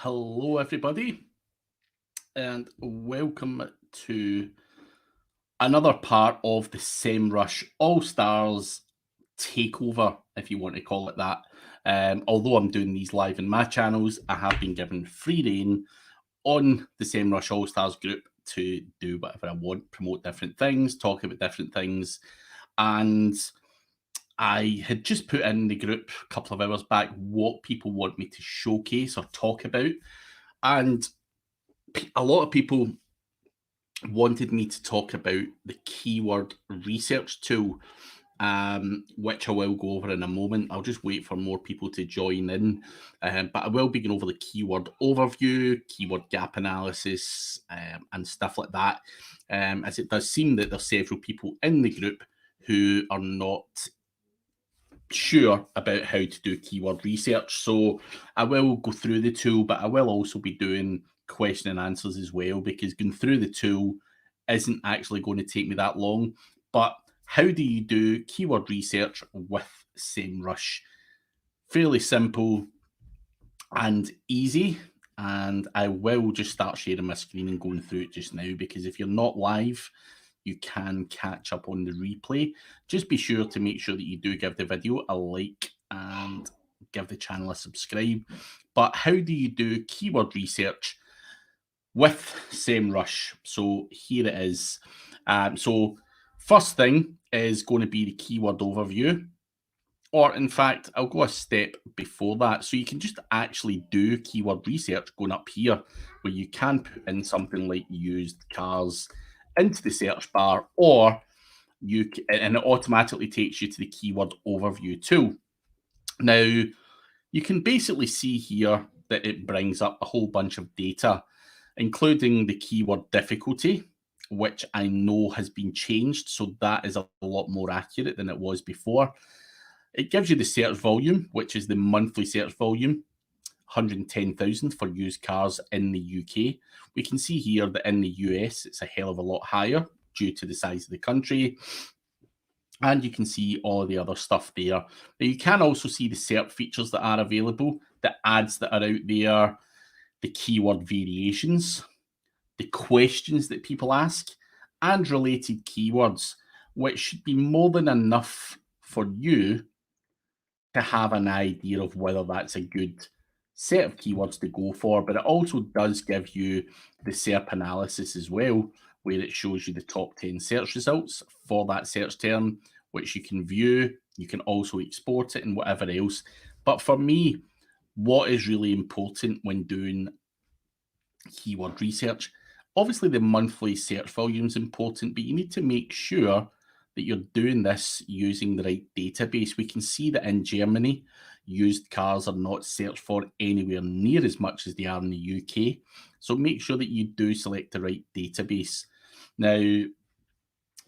Hello, everybody, and welcome to another part of the SEMRush All Stars takeover, if you want to call it that. Although I'm doing these live in my channels, I have been given free reign on the SEMRush All Stars group to do whatever I want, promote different things, talk about different things, and I had just put in the group a couple of hours back what people want me to showcase or talk about. And a lot of people wanted me to talk about the keyword research tool, which I will go over in a moment. I'll just wait for more people to join in, but I will be going over the keyword overview, keyword gap analysis, and stuff like that, as it does seem that there's several people in the group who are not sure about how to do keyword research. So I will go through the tool, but I will also be doing question and answers as well, because going through the tool isn't actually going to take me that long. But how do you do keyword research with SEMrush? Fairly simple and easy. And I will just start sharing my screen and going through it just now, because if you're not live, you can catch up on the replay. Just be sure to make sure that you do give the video a like and give the channel a subscribe. But how do you do keyword research with SEMrush? So here it is. So first thing is going to be the keyword overview. Or in fact, I'll go a step before that. So you can just actually do keyword research going up here, where you can put in something like used cars into the search bar, or and it automatically takes you to the keyword overview tool. Now, you can basically see here that it brings up a whole bunch of data, including the keyword difficulty, which I know has been changed. So that is a lot more accurate than it was before. It gives you the search volume, which is the monthly search volume, 110,000 for used cars in the UK. We can see here that in the US, it's a hell of a lot higher due to the size of the country. And you can see all the other stuff there. Now, you can also see the search features that are available, the ads that are out there, the keyword variations, the questions that people ask, and related keywords, which should be more than enough for you to have an idea of whether that's a good set of keywords to go for. But it also does give you the SERP analysis as well, where it shows you the top 10 search results for that search term, which you can view. You can also export it and whatever else. But for me, what is really important when doing keyword research, obviously the monthly search volume is important, but you need to make sure that you're doing this using the right database. We can see that in Germany, used cars are not searched for anywhere near as much as they are in the UK. So make sure that you do select the right database. Now,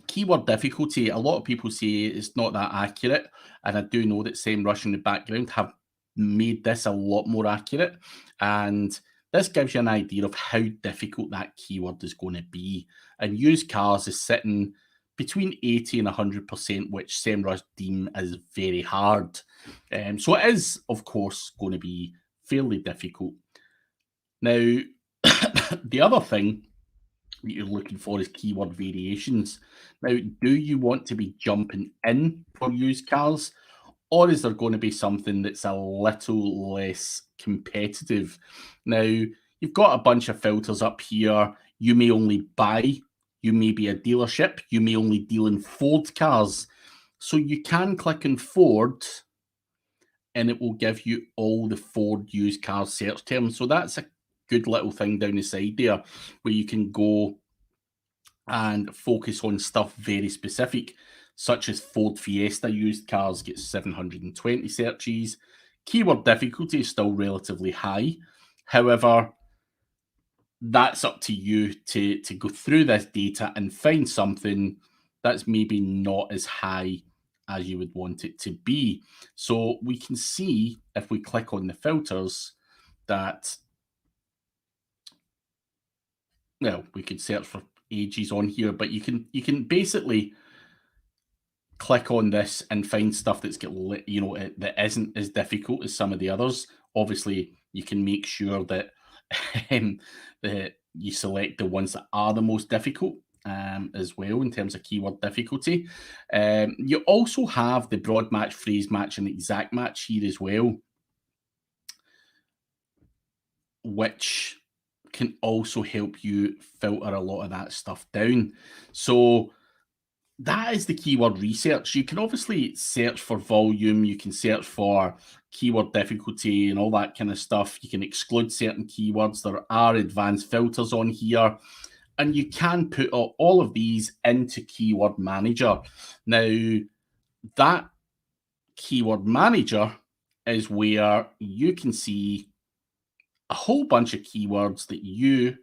keyword difficulty, a lot of people say it's not that accurate. And I do know that SEMrush in the background have made this a lot more accurate. And this gives you an idea of how difficult that keyword is going to be. And used cars is sitting between 80 and 100%, which SEMrush deem as very hard. So it is, of course, going to be fairly difficult. Now, the other thing that you're looking for is keyword variations. Now, do you want to be jumping in for used cars, or is there going to be something that's a little less competitive? Now, you've got a bunch of filters up here. You may only buy. You may be a dealership. You may only deal in Ford cars. So you can click on Ford, and it will give you all the Ford used car search terms. So that's a good little thing down the side there, where you can go and focus on stuff very specific, such as Ford Fiesta used cars gets 720 searches. Keyword difficulty is still relatively high. However, that's up to you to go through this data and find something that's maybe not as high as you would want it to be. So we can see, if we click on the filters, that, well, we could search for ages on here, but you can basically click on this and find stuff that's got, that isn't as difficult as some of the others. Obviously, you can make sure that You select the ones that are the most difficult as well in terms of keyword difficulty. You also have the broad match, phrase match, and exact match here as well, which can also help you filter a lot of that stuff down. So that is the keyword research. You can obviously search for volume, you can search for keyword difficulty and all that kind of stuff. You can exclude certain keywords. There are advanced filters on here, and you can put all of these into Keyword Manager. Now, that Keyword Manager is where you can see a whole bunch of keywords that you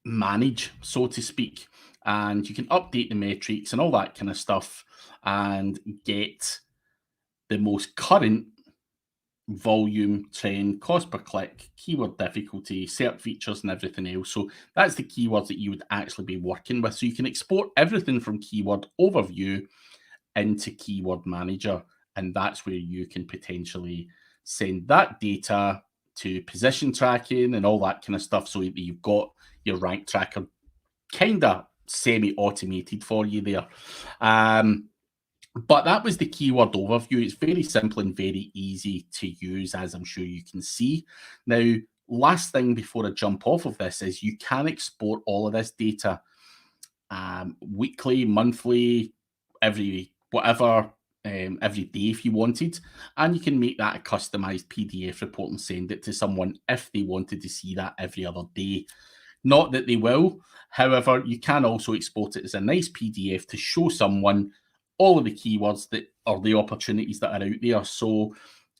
manage, so to speak, and you can update the metrics and all that kind of stuff and get the most current volume, trend, cost per click, keyword difficulty, search features, and everything else. So that's the keywords that you would actually be working with. So you can export everything from Keyword Overview into Keyword Manager, and that's where you can potentially send that data to position tracking and all that kind of stuff, so that you've got your rank tracker kind of semi-automated for you there. But that was the keyword overview. It's very simple and very easy to use, as I'm sure you can see. Now, last thing before I jump off of this is you can export all of this data weekly, monthly, every day if you wanted, and you can make that a customized PDF report and send it to someone if they wanted to see that every other day. Not that they will. However, you can also export it as a nice PDF to show someone all of the keywords that are the opportunities that are out there. So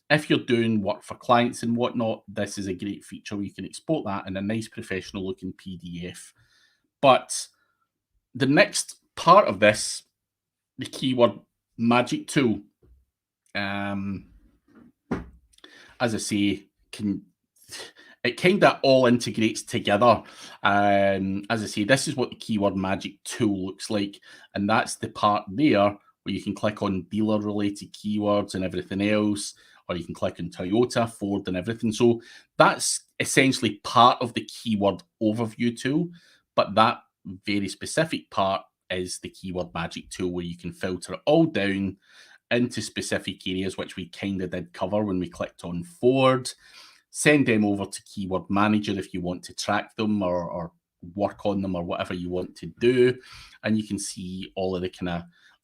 if you're doing work for clients and whatnot, this is a great feature where you can export that in a nice professional looking PDF. But the next part of this, the keyword magic tool, as I say, it kind of all integrates together. As I say, this is what the keyword magic tool looks like, and that's the part there where you can click on dealer related keywords and everything else, or you can click on Toyota, Ford, and everything. So that's essentially part of the keyword overview tool, but that very specific part is the keyword magic tool, where you can filter it all down into specific areas, which we kind of did cover when we clicked on Ford. Send them over to Keyword Manager if you want to track them or work on them or whatever you want to do. And you can see all of the kind of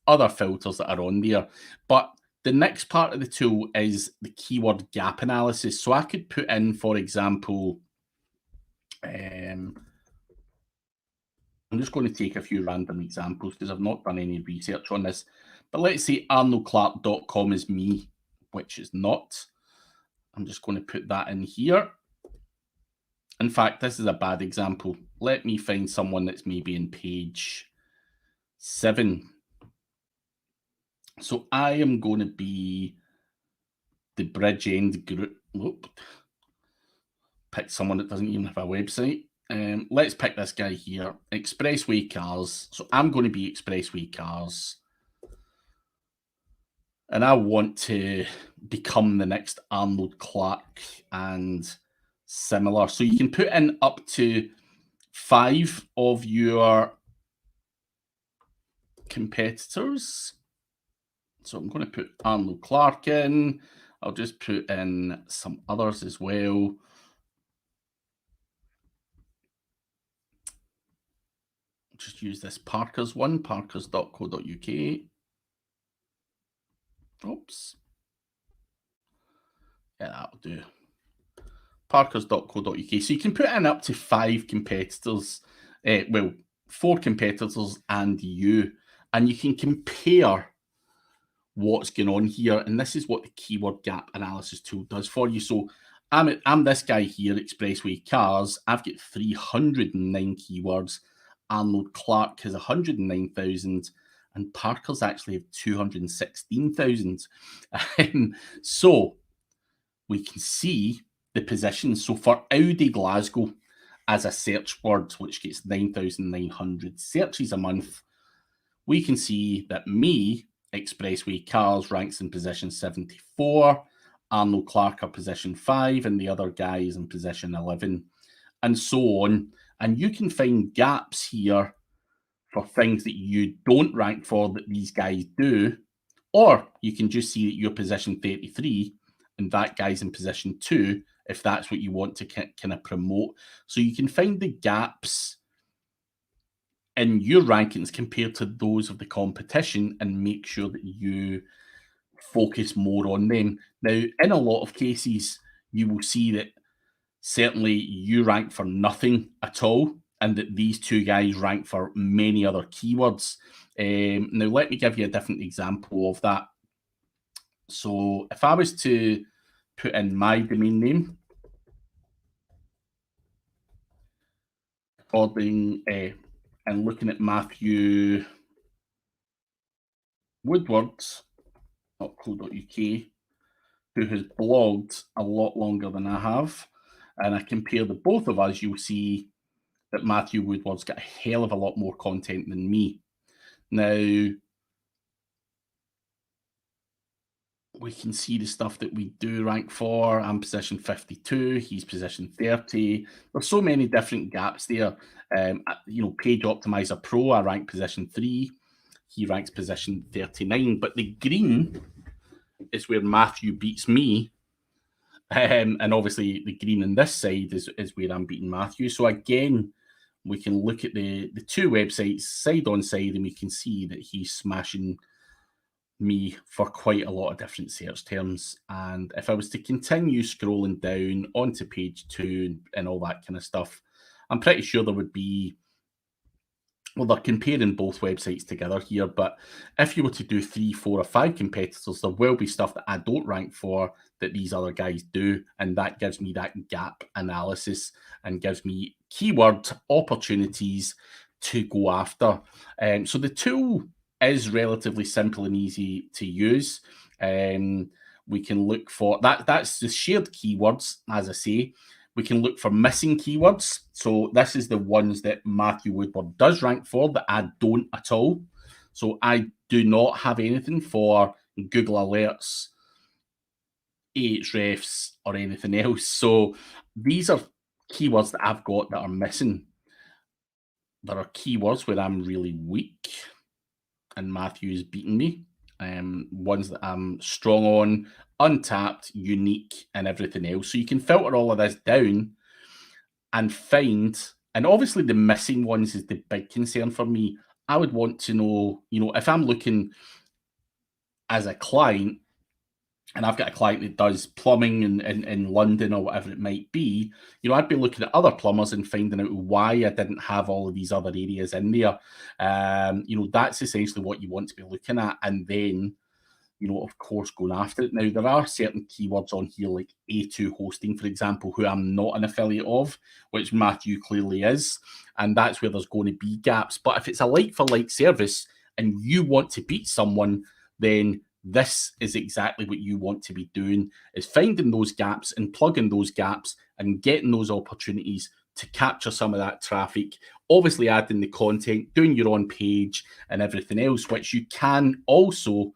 other filters that are on there. But the next part of the tool is the keyword gap analysis. So I could put in, for example, I'm just going to take a few random examples because I've not done any research on this. But let's say arnoldclark.com is me, which is not. I'm just going to put that in here. In fact, this is a bad example. Let me find someone that's maybe in page 7. So I am going to be the Bridgend Group. Pick someone that doesn't even have a website. Let's pick this guy here, Expressway Cars. So I'm going to be Expressway Cars. And I want to become the next Arnold Clark and similar. So you can put in up to 5 of your competitors. So I'm going to put Arnold Clark in. I'll just put in some others as well. Just use this Parker's one, parkers.co.uk. Oops. Yeah, that'll do. Parkers.co.uk. So you can put in up to 5 competitors, 4 competitors and you, and you can compare what's going on here. And this is what the keyword gap analysis tool does for you. So I'm this guy here, Expressway Cars. I've got 309 keywords. Arnold Clark has 109,000. And Parker's actually have 216,000. So we can see the positions. So for Audi Glasgow as a search word, which gets 9,900 searches a month, we can see that me, Expressway Cars, ranks in position 74. Arnold Clark are position 5 and the other guy is in position 11, and so on. And you can find gaps here for things that you don't rank for that these guys do, or you can just see that you're position 33 and that guy's in position 2 if that's what you want to kind of promote. So you can find the gaps in your rankings compared to those of the competition and make sure that you focus more on them. Now, in a lot of cases, you will see that certainly you rank for nothing at all, and that these two guys rank for many other keywords. Now, let me give you a different example of that. So if I was to put in my domain name, according and looking at Matthew Woodward.co.uk, who has blogged a lot longer than I have, and I compare the both of us, you'll see that Matthew Woodward's got a hell of a lot more content than me. Now, we can see the stuff that we do rank for. I'm position 52, he's position 30. There's so many different gaps there. Page Optimizer Pro, I rank position 3. He ranks position 39. But the green is where Matthew beats me. And obviously the green on this side is where I'm beating Matthew. So again, we can look at the two websites side on side and we can see that he's smashing me for quite a lot of different search terms. And if I was to continue scrolling down onto page 2 and all that kind of stuff, I'm pretty sure there would be, well, they're comparing both websites together here, but if you were to do 3, 4, or 5 competitors, there will be stuff that I don't rank for that these other guys do, and that gives me that gap analysis and gives me keyword opportunities to go after. So the tool is relatively simple and easy to use. We can look for that's the shared keywords, as I say. We can look for missing keywords. So this is the ones that Matthew Woodward does rank for that I don't at all. So I do not have anything for Google Alerts, Ahrefs, or anything else. So these are keywords that I've got that are missing. There are keywords where I'm really weak and Matthew's beaten me. Ones that I'm strong on, untapped, unique, and everything else. So you can filter all of this down and find, and obviously the missing ones is the big concern for me. I would want to know, if I'm looking as a client, and I've got a client that does plumbing in London or whatever it might be, I'd be looking at other plumbers and finding out why I didn't have all of these other areas in there. That's essentially what you want to be looking at. And then, of course, going after it. Now, there are certain keywords on here like A2 hosting, for example, who I'm not an affiliate of, which Matthew clearly is. And that's where there's going to be gaps. But if it's a like-for-like service and you want to beat someone, then this is exactly what you want to be doing, is finding those gaps and plugging those gaps and getting those opportunities to capture some of that traffic, obviously adding the content, doing your own page and everything else, which you can also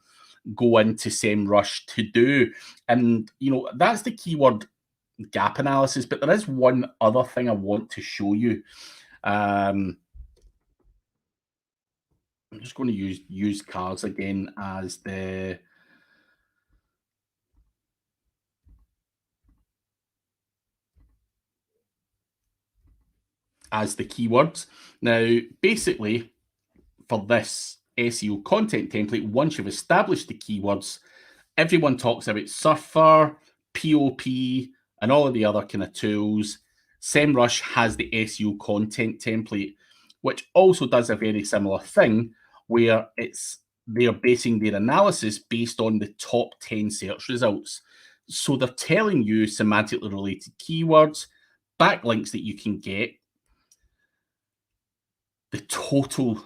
go into SEMRush to do. And, that's the keyword gap analysis. But there is one other thing I want to show you. I'm just going to use used cars again as the keywords. Now, basically, for this SEO content template, once you've established the keywords, everyone talks about Surfer, POP, and all of the other kind of tools. SEMRush has the SEO content template, which also does a very similar thing, where they're basing their analysis based on the top 10 search results. So they're telling you semantically related keywords, backlinks that you can get, the total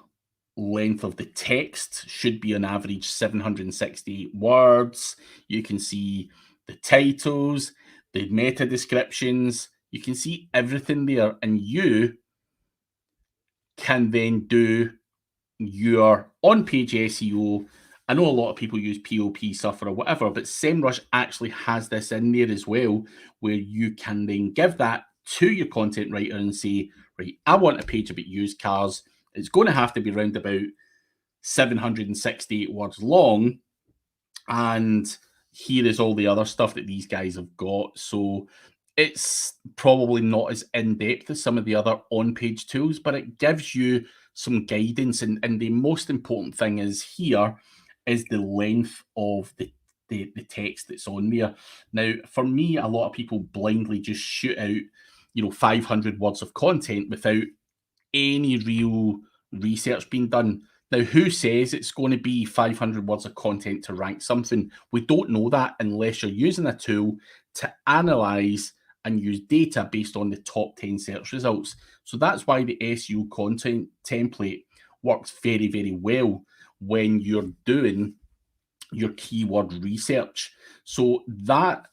length of the text should be on average 768 words. You can see the titles, the meta descriptions. You can see everything there, and you can then do your on-page SEO I know a lot of people use POP Suffer or whatever, but SEMRush actually has this in there as well, where you can then give that to your content writer and say, right, I want a page about used cars. It's going to have to be around about 768 words long, and here is all the other stuff that these guys have got. So it's probably not as in-depth as some of the other on-page tools, but it gives you some guidance. And the most important thing is here is the length of the text that's on there. Now, for me, a lot of people blindly just shoot out, 500 words of content without any real research being done. Now, who says it's going to be 500 words of content to rank something? We don't know that unless you're using a tool to analyze and use data based on the top 10 search results. So that's why the SEO content template works very, very well when you're doing your keyword research. So that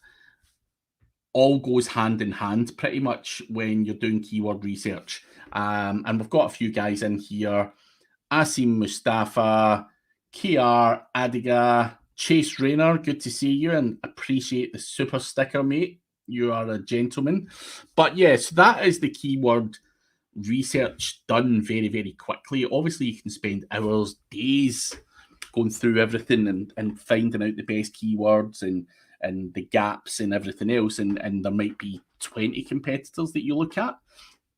all goes hand in hand pretty much when you're doing keyword research. And we've got a few guys in here: Asim Mustafa, KR Adiga, Chase Rayner. Good to see you and appreciate the super sticker, mate. You are a gentleman. But yes, that is the keyword research done very, very quickly. Obviously, you can spend hours, days going through everything and finding out the best keywords and the gaps and everything else. And there might be 20 competitors that you look at.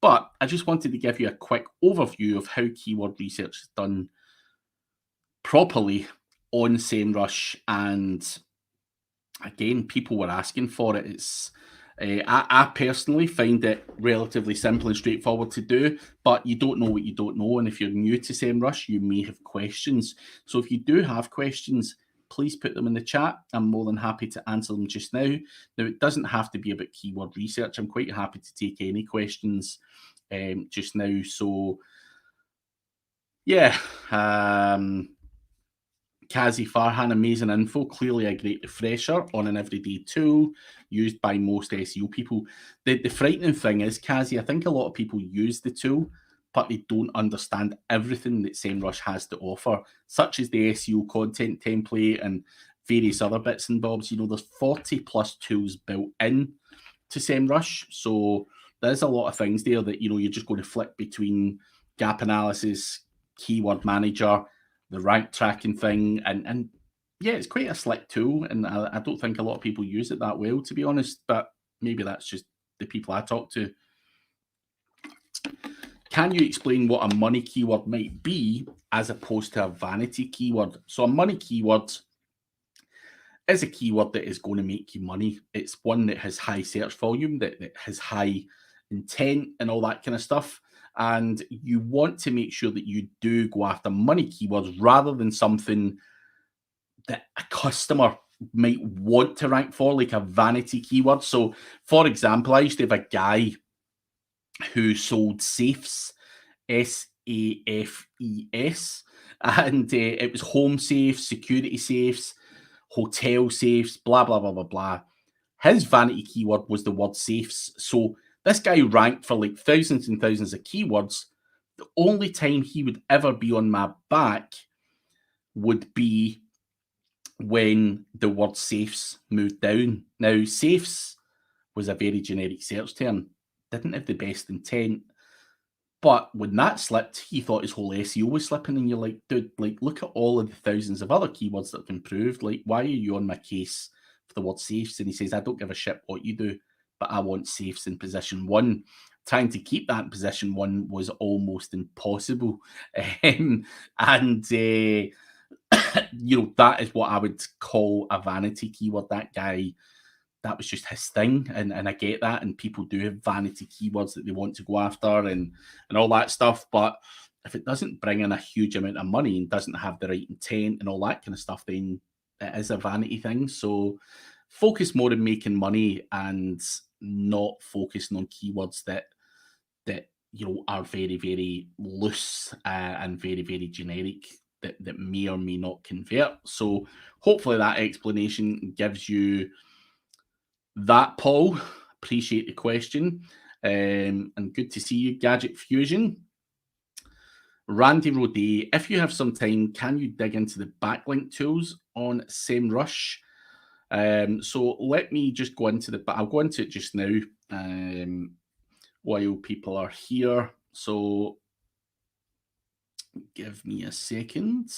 But I just wanted to give you a quick overview of how keyword research is done properly on SEMRush. And again, people were asking for it. It's I personally find it relatively simple and straightforward to do, but you don't know what you don't know. And if you're new to SEMRush, you may have questions. So if you do have questions, please put them in the chat. I'm more than happy to answer them just now. Now, it doesn't have to be about keyword research. I'm quite happy to take any questions just now. So, yeah. Kazi Farhan, amazing info. Clearly a great refresher on an everyday tool used by most SEO people. The frightening thing is, Kazi, I think a lot of people use the tool, but they don't understand everything that SEMRush has to offer, such as the SEO content template and various other bits and bobs. There's 40 plus tools built in to SEMRush. So there's a lot of things there that, you're just going to flick between gap analysis, keyword manager, the rank tracking thing, and yeah, it's quite a slick tool, and I don't think a lot of people use it that well, to be honest, but maybe that's just the people I talk to. Can you explain what a money keyword might be as opposed to a vanity keyword? So a money keyword is a keyword that is going to make you money. It's one that has high search volume, that has high intent and all that kind of stuff. And you want to make sure that you do go after money keywords rather than something that a customer might want to rank for, like a vanity keyword. So, for example, I used to have a guy who sold safes, SAFES, and it was home safes, security safes, hotel safes, blah, blah, blah, blah, blah. His vanity keyword was the word safes. So this guy ranked for like thousands and thousands of keywords. The only time he would ever be on my back would be when the word safes moved down. Now, safes was a very generic search term, didn't have the best intent. But when that slipped, he thought his whole SEO was slipping. And you're like, dude, like, look at all of the thousands of other keywords that have improved. Like, why are you on my case for the word safes? And he says, I don't give a shit what you do, but I want safes in position one. Trying to keep that in position one was almost impossible. And that is what I would call a vanity keyword. That guy, that was just his thing, and I get that, and people do have vanity keywords that they want to go after and all that stuff, but if it doesn't bring in a huge amount of money and doesn't have the right intent and all that kind of stuff, then it is a vanity thing. So focus more on making money and not focusing on keywords that are very, very loose and very, very generic, that may or may not convert. So hopefully that explanation gives you that, Paul. Appreciate the question. And good to see you, Gadget Fusion. Randy Roday, if you have some time, can you dig into the backlink tools on SEMRush? So let me just go into I'll go into it just now while people are here. So give me a second.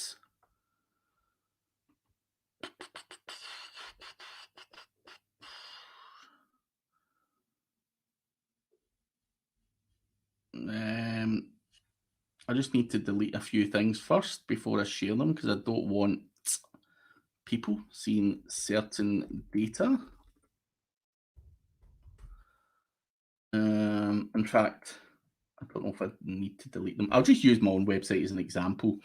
I just need to delete a few things first before I share them because I don't want people seeing certain data. In fact, I don't know if I need to delete them. I'll just use my own website as an example.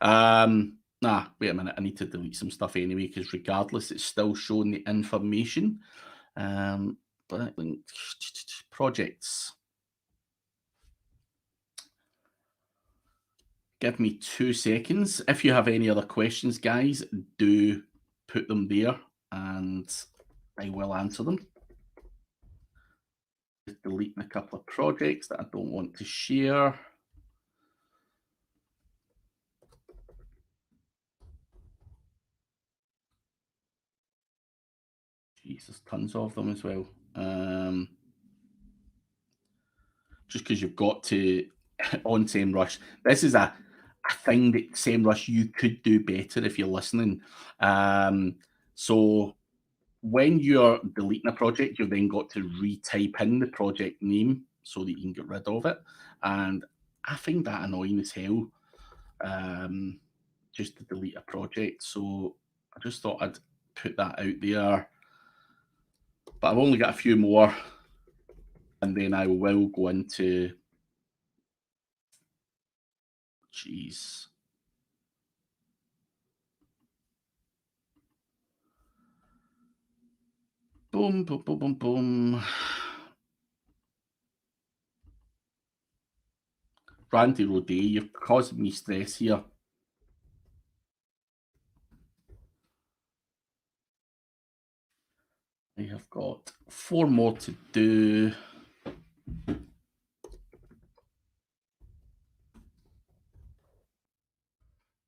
Wait a minute. I need to delete some stuff anyway because regardless, it's still showing the information. Backlink projects. Give me 2 seconds. If you have any other questions, guys, do put them there and I will answer them. Just deleting a couple of projects that I don't want to share. Jeez, there's tons of them as well. Just because you've got to on SEMrush. This is a thing that SEMrush you could do better if you're listening. So when you're deleting a project, you've then got to retype in the project name so that you can get rid of it. And I find that annoying as hell, just to delete a project. So I just thought I'd put that out there. But I've only got a few more, and then I will go into, geez. Boom, boom, boom, boom, boom. Randy Roday, you're causing me stress here. I have got 4 more to do. And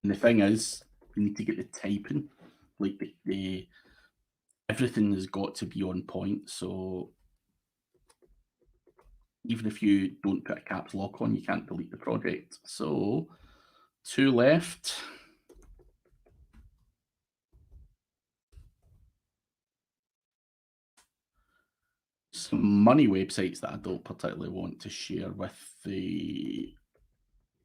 the thing is, you need to get the typing. Like the everything has got to be on point. So even if you don't put a caps lock on, you can't delete the project. So 2 left. Some money websites that I don't particularly want to share with the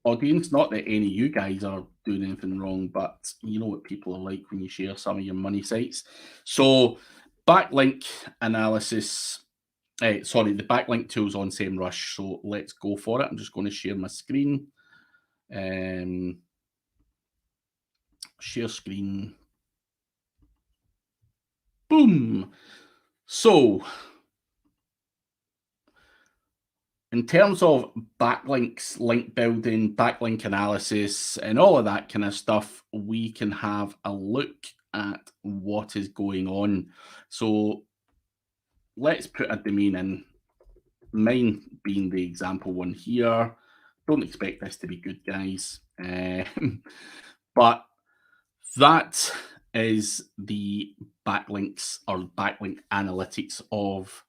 audience. Not that any of you guys are doing anything wrong, but you know what people are like when you share some of your money sites. So backlink analysis, the backlink tools on SEMrush. So let's go for it. I'm just going to share my screen. Share screen. Boom. So in terms of backlinks, link building, backlink analysis, and all of that kind of stuff, we can have a look at what is going on. So let's put a domain in, mine being the example one here. Don't expect this to be good, guys. But that is the backlinks or backlink analytics of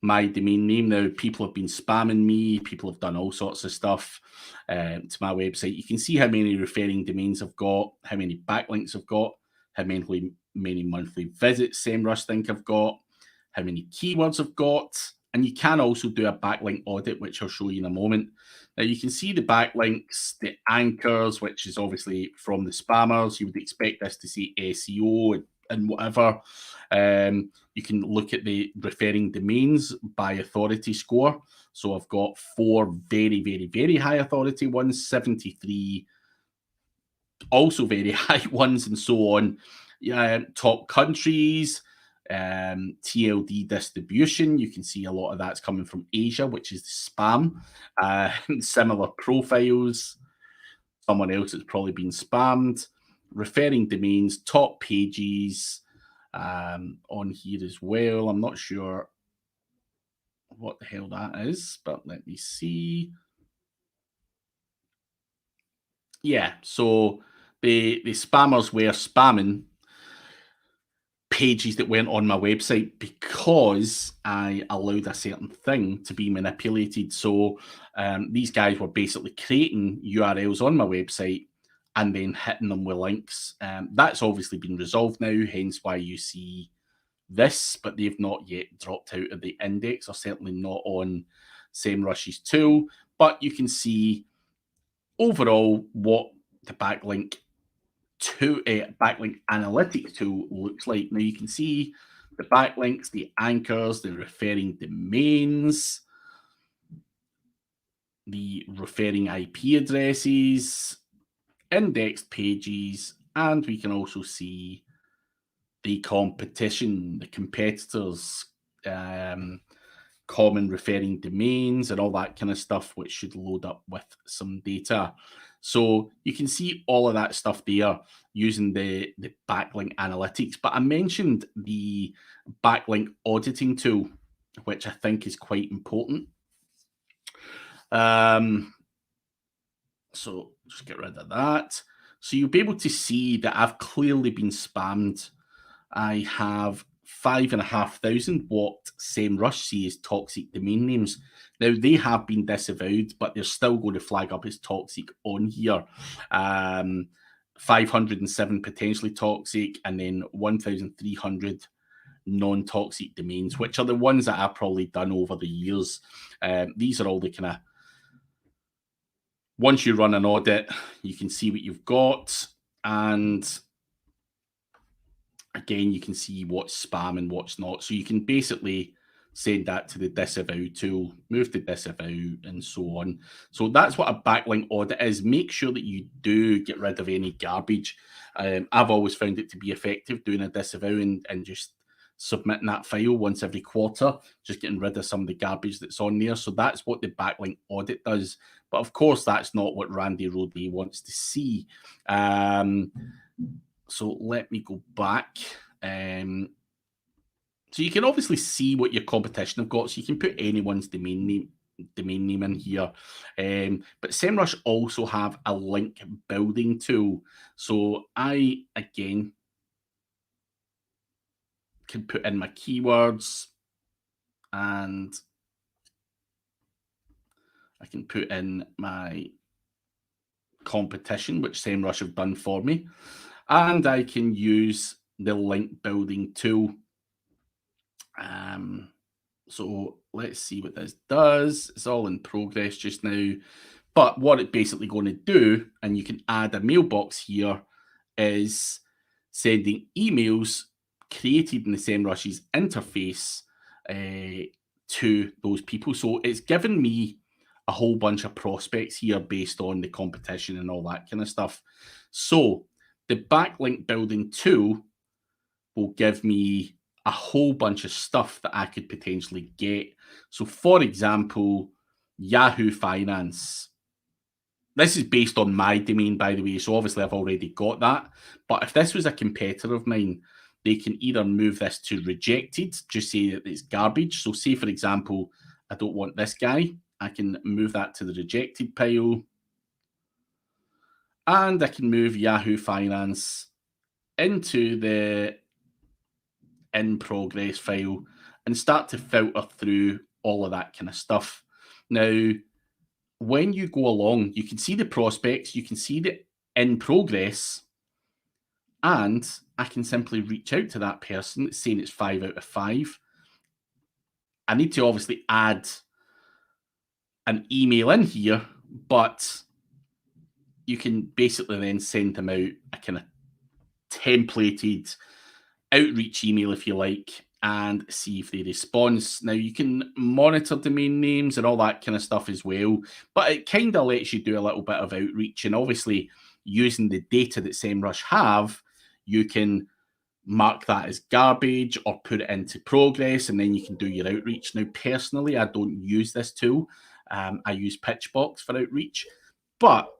my domain name. Now, people have been spamming me. People have done all sorts of stuff to my website. You can see how many referring domains I've got, how many backlinks I've got, how many monthly visits SEMrush think I've got, how many keywords I've got. And you can also do a backlink audit, which I'll show you in a moment. Now, you can see the backlinks, the anchors, which is obviously from the spammers. You would expect this to see SEO and whatever. You can look at the referring domains by authority score. So I've got 4 very, very, very high authority ones, 73 also very high ones, and so on. Top countries, TLD distribution. You can see a lot of that's coming from Asia, which is spam. Similar profiles. Someone else that's probably been spammed. Referring domains, top pages on here as well. I'm not sure what the hell that is, but let me see. Yeah, so the spammers were spamming pages that weren't on my website because I allowed a certain thing to be manipulated. So these guys were basically creating URLs on my website and then hitting them with links. That's obviously been resolved now, hence why you see this, but they've not yet dropped out of the index, or certainly not on SEMRush's tool. But you can see overall what the backlink to a backlink analytics tool looks like. Now you can see the backlinks, the anchors, the referring domains, the referring IP addresses, indexed pages, and we can also see the competition, the competitors, common referring domains and all that kind of stuff, which should load up with some data. So you can see all of that stuff there using the backlink analytics. But I mentioned the backlink auditing tool, which I think is quite important. So just get rid of that. So you'll be able to see that I've clearly been spammed. I have 5,500 what SEMRush see as toxic domain names. Now they have been disavowed, but they're still going to flag up as toxic on here. 507 potentially toxic, and then 1,300 non-toxic domains, which are the ones that I've probably done over the years. These are all the kind of, once you run an audit, you can see what you've got, and again, you can see what's spam and what's not. So you can basically send that to the disavow tool, move to disavow, and so on. So that's what a backlink audit is. Make sure that you do get rid of any garbage. I've always found it to be effective doing a disavow and just submitting that file once every quarter, just getting rid of some of the garbage that's on there. So that's what the backlink audit does. But of course, that's not what Randy Rodney wants to see. So let me go back. So you can obviously see what your competition have got. So you can put anyone's domain name in here. But SEMRush also have a link building tool. So I, again, can put in my keywords, and I can put in my competition, which SEMRush have done for me. And I can use the link building tool. So let's see what this does. It's all in progress just now. But what it's basically going to do, and you can add a mailbox here, is sending emails created in the SEMrush's interface to those people. So it's given me a whole bunch of prospects here based on the competition and all that kind of stuff. So the backlink building tool will give me a whole bunch of stuff that I could potentially get. So for example, Yahoo Finance. This is based on my domain, by the way, so obviously I've already got that. But if this was a competitor of mine, they can either move this to rejected, just say that it's garbage. So say, for example, I don't want this guy. I can move that to the rejected pile. And I can move Yahoo Finance into the in progress file and start to filter through all of that kind of stuff. Now, when you go along, you can see the prospects, you can see the in progress, and I can simply reach out to that person. It's saying it's 5 out of 5. I need to obviously add an email in here, but you can basically then send them out a kind of templated outreach email, if you like, and see if they respond. Now, you can monitor domain names and all that kind of stuff as well, but it kind of lets you do a little bit of outreach. And obviously, using the data that SEMRush have, you can mark that as garbage or put it into progress, and then you can do your outreach. Now, personally, I don't use this tool. I use Pitchbox for outreach, but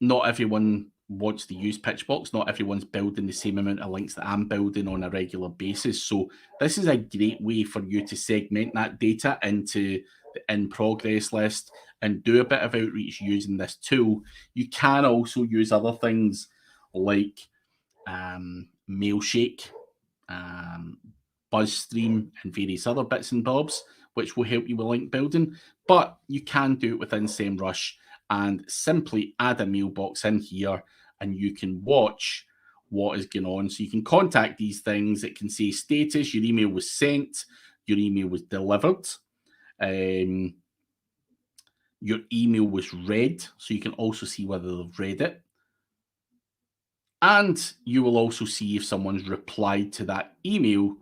not everyone wants to use Pitchbox. Not everyone's building the same amount of links that I'm building on a regular basis. So this is a great way for you to segment that data into the in progress list and do a bit of outreach using this tool. You can also use other things like Mailshake, BuzzStream, and various other bits and bobs, which will help you with link building. But you can do it within SEMRush and simply add a mailbox in here, and you can watch what is going on. So you can contact these things. It can say status, your email was sent, your email was delivered, your email was read. So you can also see whether they've read it. And you will also see if someone's replied to that email,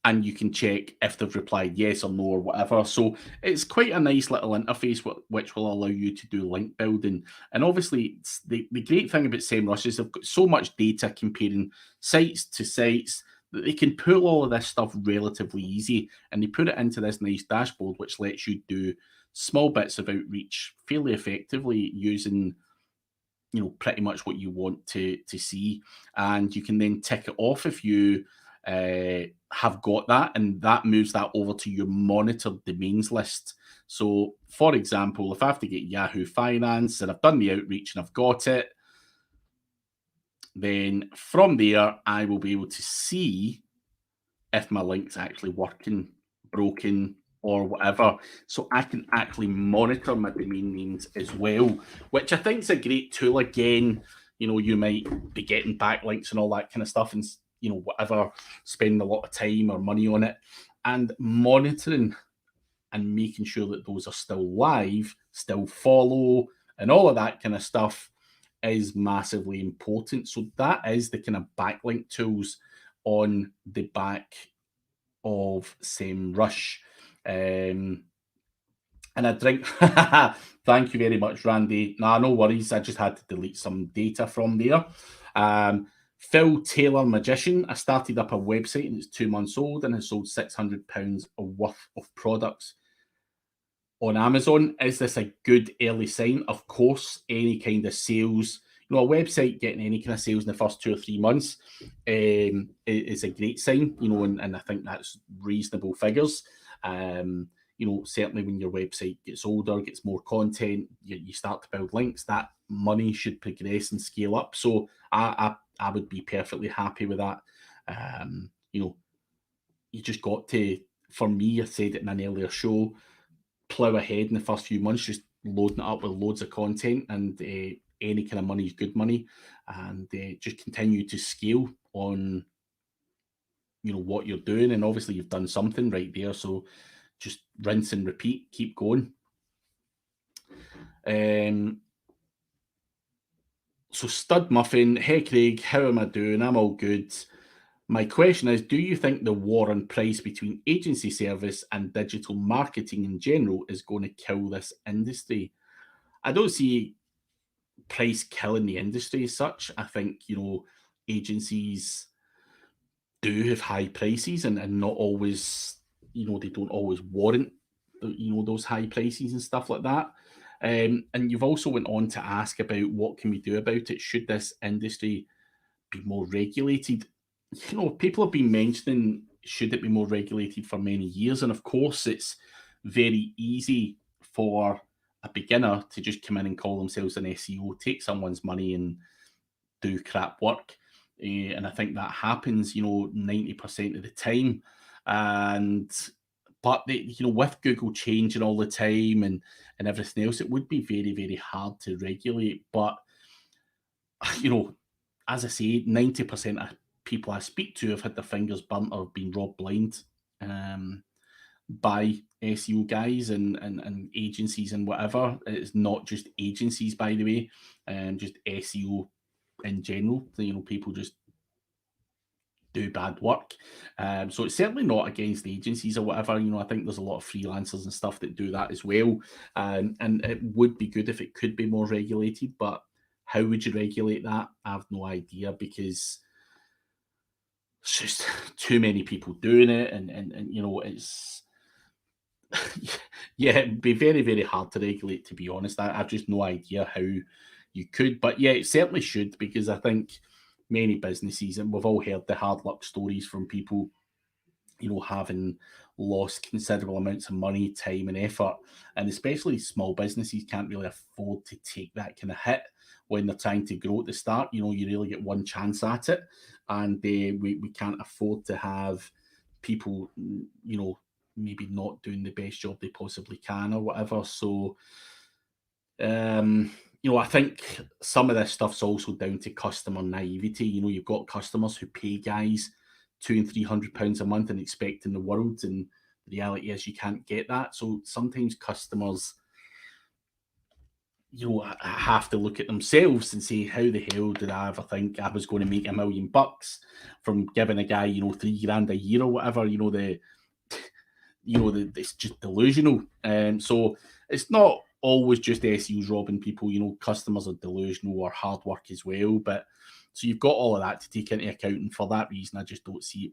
and you can check if they've replied yes or no or whatever. So it's quite a nice little interface which will allow you to do link building. And obviously, the great thing about SEMrush is they've got so much data comparing sites to sites that they can pull all of this stuff relatively easy, and they put it into this nice dashboard which lets you do small bits of outreach fairly effectively using pretty much what you want to see. And you can then tick it off if you have got that, and that moves that over to your monitored domains list. So for example, if I have to get Yahoo Finance and I've done the outreach and I've got it, then from there I will be able to see if my link's actually working, broken, or whatever. So I can actually monitor my domain names as well, which I think is a great tool. Again, you might be getting backlinks and all that kind of stuff, and whatever, spending a lot of time or money on it, and monitoring and making sure that those are still live, still follow, and all of that kind of stuff is massively important. So that is the kind of backlink tools on the back of SEMrush. And I drink. Thank you very much, Randy. Nah, no worries. I just had to delete some data from there. Phil Taylor Magician. I started up a website and it's 2 months old and has sold £600 worth of products on Amazon. Is this a good early sign? Of course, any kind of sales, a website getting any kind of sales in the first 2 or 3 months is a great sign, and I think that's reasonable figures. Certainly when your website gets older, gets more content, you start to build links, that money should progress and scale up. So I would be perfectly happy with that. You just got to, for me, I said it in an earlier show, plow ahead in the first few months, just loading it up with loads of content, and any kind of money is good money, and just continue to scale on what you're doing. And obviously you've done something right there, so just rinse and repeat, keep going. So Stud Muffin, hey Craig, how am I doing? I'm all good. My question is, do you think the war on price between agency service and digital marketing in general is going to kill this industry? I don't see price killing the industry as such. I think, agencies do have high prices, and not always, they don't always warrant, those high prices and stuff like that. And you've also went on to ask about what can we do about it? Should this industry be more regulated? People have been mentioning, should it be more regulated for many years? And of course, it's very easy for a beginner to just come in and call themselves an SEO, take someone's money and do crap work. And I think that happens, 90% of the time. But with Google changing all the time and everything else, it would be very, very hard to regulate. But, as I say, 90% of people I speak to have had their fingers burnt or been robbed blind by SEO guys and agencies and whatever. It's not just agencies, by the way, just SEO in general. People just do bad work. So it's certainly not against agencies or whatever. I think there's a lot of freelancers and stuff that do that as well. And it would be good if it could be more regulated, but how would you regulate that? I have no idea, because it's just too many people doing it, and it's yeah, it'd be very, very hard to regulate, to be honest. I've just no idea how you could. But yeah, it certainly should, because I think many businesses, and we've all heard the hard luck stories from people, having lost considerable amounts of money, time, and effort. And especially small businesses can't really afford to take that kind of hit when they're trying to grow at the start. You really get one chance at it, and we can't afford to have people, maybe not doing the best job they possibly can or whatever. So, I think some of this stuff's also down to customer naivety. You've got customers who pay guys £200 and £300 a month and expecting the world, and the reality is you can't get that. So sometimes customers, have to look at themselves and say, how the hell did I ever think I was going to make $1 million from giving a guy, $3,000 a year or whatever? It's just delusional. So it's not always just SEOs robbing people. Customers are delusional or hard work as well. But so you've got all of that to take into account, and for that reason, I just don't see it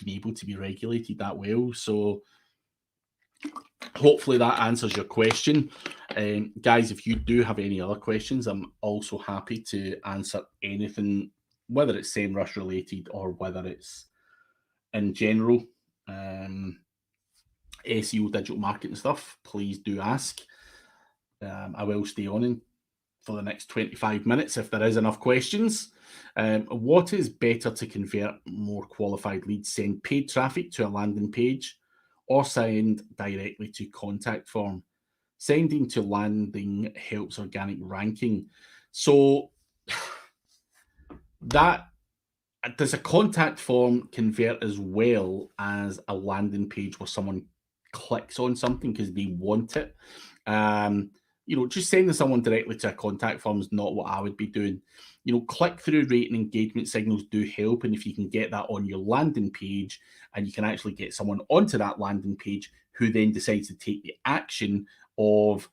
being able to be regulated that well. So hopefully that answers your question. Guys, if you do have any other questions, I'm also happy to answer anything, whether it's SEMRush related or whether it's in general. SEO, digital marketing stuff, please do ask. I will stay on for the next 25 minutes if there is enough questions. What is better to convert more qualified leads? Send paid traffic to a landing page or send directly to contact form? Sending to landing helps organic ranking. So that does a contact form convert as well as a landing page where someone clicks on something because they want it? Just sending someone directly to a contact form is not what I would be doing. Click-through rate and engagement signals do help, and if you can get that on your landing page and you can actually get someone onto that landing page who then decides to take the action of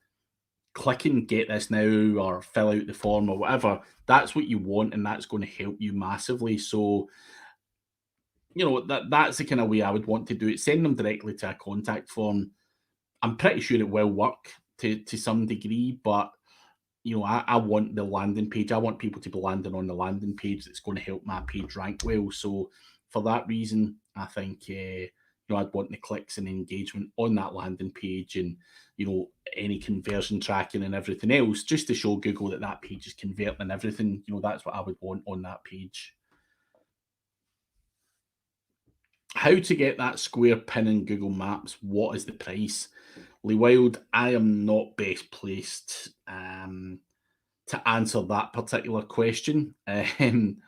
clicking get this now or fill out the form or whatever, that's what you want, and that's going to help you massively. So that's the kind of way I would want to do it. Send them directly to a contact form. I'm pretty sure it will work to some degree, but I want the landing page. I want people to be landing on the landing page that's going to help my page rank well. So for that reason, I think I'd want the clicks and engagement on that landing page, and any conversion tracking and everything else, just to show Google that page is converting and everything. That's what I would want on that page. How to get that square pin in Google Maps? What is the price? Lee Wild, I am not best placed to answer that particular question. I'm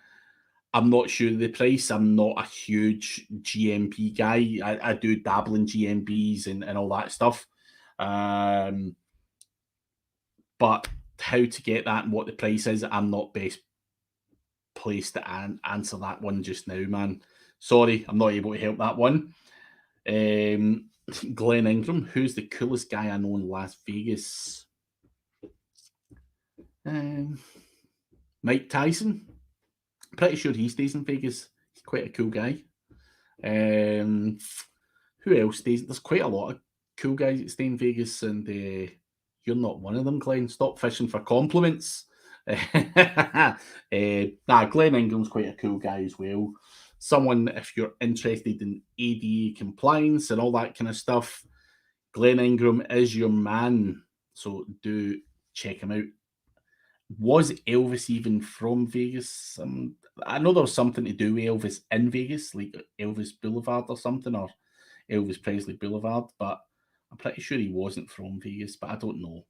not sure the price. I'm not a huge GMB guy. I do dabble in GMBs and all that stuff. But how to get that and what the price is, I'm not best placed to answer that one just now, man. Sorry, I'm not able to help that one. Glenn Ingram, who's the coolest guy I know in Las Vegas? Mike Tyson. Pretty sure he stays in Vegas. He's quite a cool guy. Who else stays? There's quite a lot of cool guys that stay in Vegas, and you're not one of them, Glenn. Stop fishing for compliments. Glenn Ingram's quite a cool guy as well. Someone, if you're interested in ADA compliance and all that kind of stuff, Glenn Ingram is your man. So do check him out. Was Elvis even from Vegas? I know there was something to do with Elvis in Vegas, like Elvis Boulevard or something, or Elvis Presley Boulevard, but I'm pretty sure he wasn't from Vegas, but I don't know.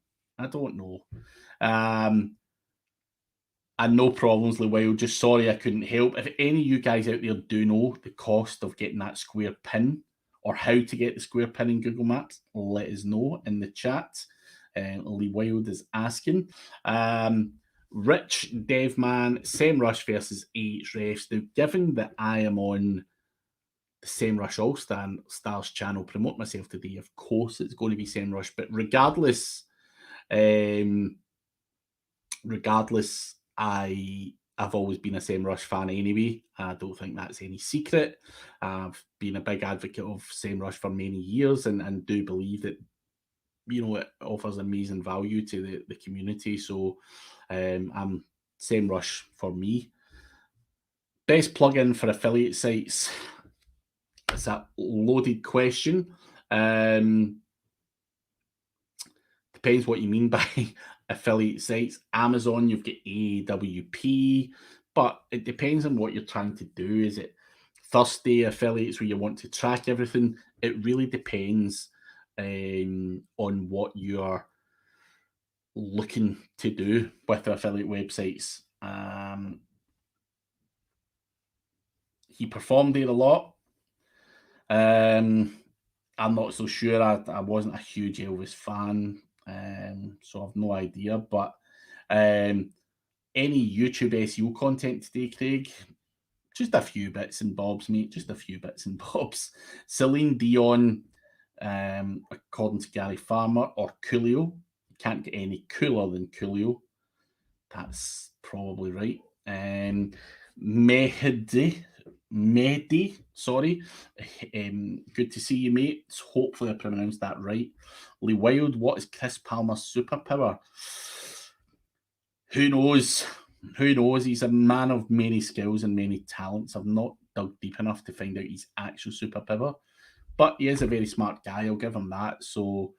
And no problems, Lee Wild. Just sorry I couldn't help. If any of you guys out there do know the cost of getting that square pin or how to get the square pin in Google Maps, let us know in the chat. Lee Wild is asking. Rich Devman, SEMRush versus Ahrefs. Now, given that I am on the SEMRush All Stars channel, promote myself today, of course it's going to be SEMRush. But regardless, I've always been a SEMRush fan anyway. I don't think that's any secret. I've been a big advocate of SEMRush for many years and do believe that it offers amazing value to the community. So I'm SEMRush for me. Best plugin for affiliate sites. It's a loaded question. Depends what you mean by affiliate sites. Amazon, you've got AWP, but it depends on what you're trying to do. Is it Thursday affiliates where you want to track everything? It really depends on what you're looking to do with affiliate websites. He performed there a lot. I'm not so sure. I wasn't a huge Elvis fan, so I've no idea. But any YouTube SEO content today, Craig? Just a few bits and bobs, mate. Just a few bits and bobs. Celine Dion, according to Gary Farmer, or Coolio. You can't get any cooler than Coolio. That's probably right. Mehdi, sorry. Good to see you, mate. Hopefully I pronounced that right. Lee Wild, what is Chris Palmer's superpower? Who knows? Who knows? He's a man of many skills and many talents. I've not dug deep enough to find out his actual superpower, but he is a very smart guy. I'll give him that. So,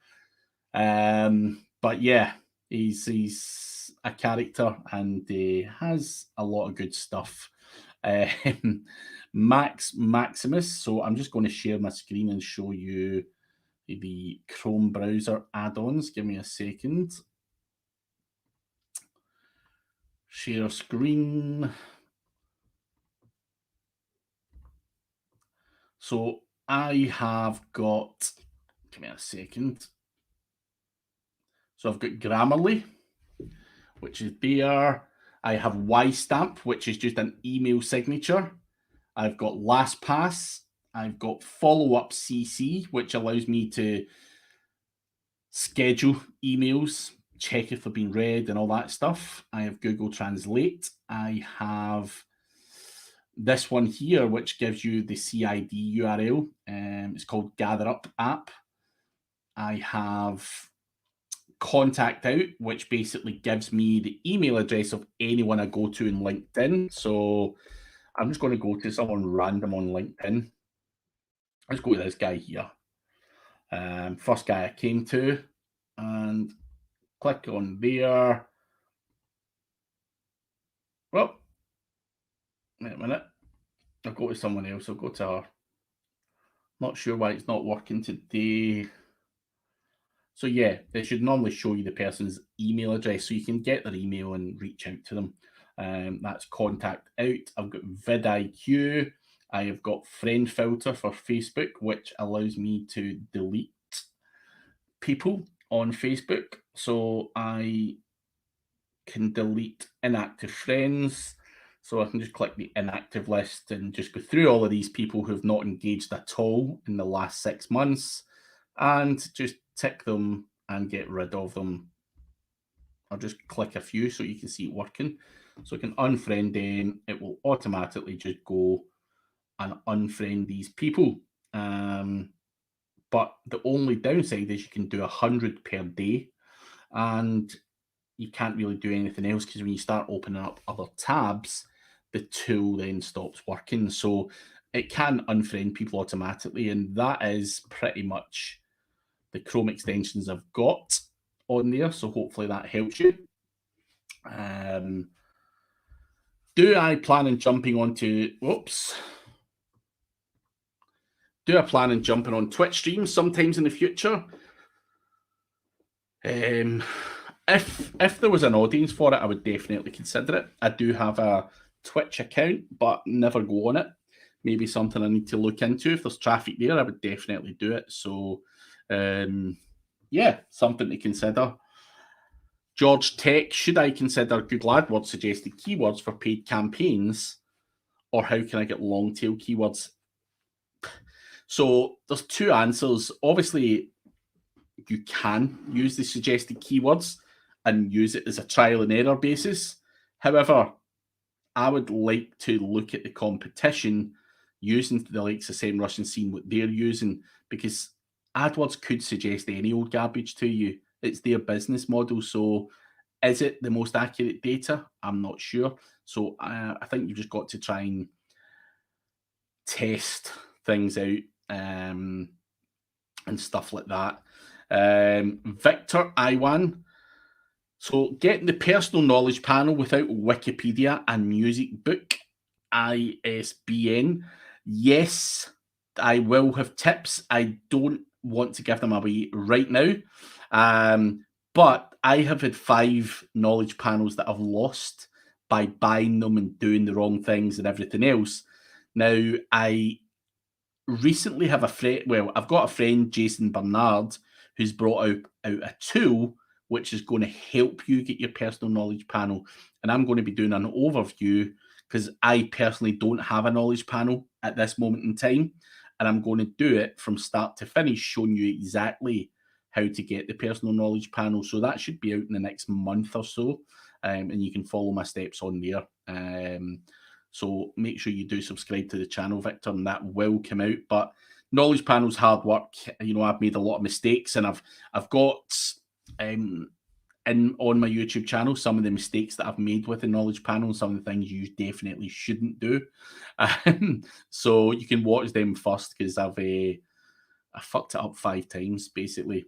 but yeah, he's a character and has a lot of good stuff. Maximus. So I'm just going to share my screen and show you the Chrome browser add-ons. Give me a second. Share screen. So I have got, give me a second. So I've got Grammarly, which is there. I have YStamp, which is just an email signature. I've got LastPass. I've got Follow-up CC, which allows me to schedule emails, check if they've been read and all that stuff. I have Google Translate. I have this one here, which gives you the CID URL. It's called GatherUp app. I have Contact Out, which basically gives me the email address of anyone I go to in LinkedIn. So I'm just going to go to someone random on LinkedIn. Let's go to this guy here. First guy I came to, and click on there. Well, wait a minute. I'll go to someone else. I'll go to her. Not sure why it's not working today. So yeah, they should normally show you the person's email address so you can get their email and reach out to them. That's Contact Out. I've got vidIQ. I have got Friend Filter for Facebook, which allows me to delete people on Facebook. So I can delete inactive friends. So I can just click the inactive list and just go through all of these people who have not engaged at all in the last 6 months and just tick them and get rid of them. I'll just click a few so you can see it working. So I can unfriend them. It will automatically just go and unfriend these people. But the only downside is you can do 100 per day and you can't really do anything else because when you start opening up other tabs, the tool then stops working. So it can unfriend people automatically. And that is pretty much the Chrome extensions I've got on there. So hopefully that helps you. Do I plan on jumping onto, do I plan on jumping on Twitch streams sometimes in the future? If there was an audience for it, I would definitely consider it. I do have a Twitch account, but never go on it. Maybe something I need to look into. If there's traffic there, I would definitely do it. So, yeah, something to consider. George Tech, should I consider Google AdWords suggested keywords for paid campaigns, or how can I get long tail keywords? So there's two answers. Obviously, you can use the suggested keywords and use it as a trial and error basis. However, I would like to look at the competition using the likes of SEMRush and seeing what they're using, because AdWords could suggest any old garbage to you. It's their business model. So is it the most accurate data? I'm not sure. So I think you've just got to try and test things out and stuff like that. Victor Iwan. So getting the personal knowledge panel without Wikipedia and music book, ISBN. Yes, I will have tips. I don't want to give them away right now. But I have had 5 knowledge panels that I've lost by buying them and doing the wrong things and everything else. Now, I recently have a friend, well, I've got a friend, Jason Bernard, who's brought out a tool which is going to help you get your personal knowledge panel. And I'm going to be doing an overview because I personally don't have a knowledge panel at this moment in time. And I'm going to do it from start to finish, showing you exactly how to get the personal knowledge panel. So that should be out in the next month or so. And you can follow my steps on there. So make sure you do subscribe to the channel, Victor, and that will come out. But knowledge panel's hard work. You know, I've made a lot of mistakes, and I've got on my YouTube channel some of the mistakes that I've made with the knowledge panel, and some of the things you definitely shouldn't do. So you can watch them first because I fucked it up 5 times basically.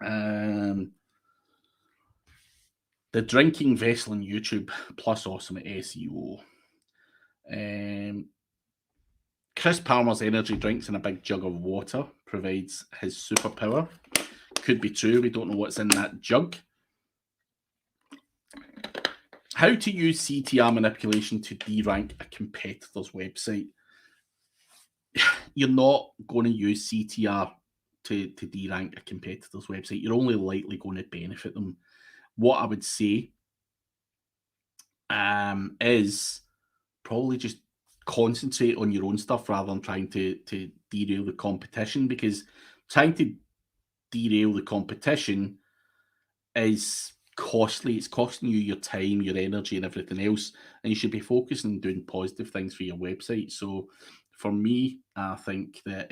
The drinking vessel on YouTube plus awesome at SEO. Chris Palmer's energy drinks in a big jug of water provides his superpower. Could be true. We don't know what's in that jug. How to use CTR manipulation to derank a competitor's website. You're not going to use CTR to derank a competitor's website. You're only likely going to benefit them. What I would say is probably just concentrate on your own stuff rather than trying to derail the competition, because trying to derail the competition is costly. It's costing you your time, your energy, and everything else. And you should be focusing on doing positive things for your website. So for me, I think that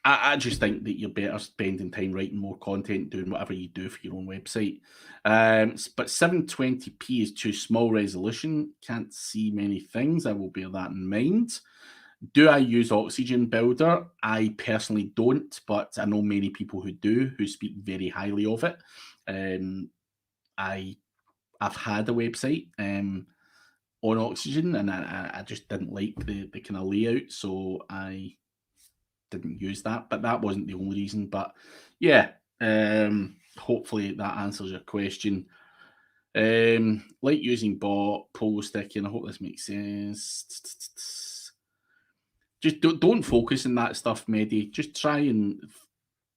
I just think that you're better spending time writing more content, doing whatever you do for your own website. But 720p is too small resolution. Can't see many things. I will bear that in mind. Do I use Oxygen Builder? I personally don't, but I know many people who do, who speak very highly of it. I've had a website on Oxygen, and I just didn't like the kind of layout, so I didn't use that. But that wasn't the only reason. But yeah, hopefully that answers your question. Like using bot, pogo sticking. I hope this makes sense. Just don't focus on that stuff, Mehdi. Just try and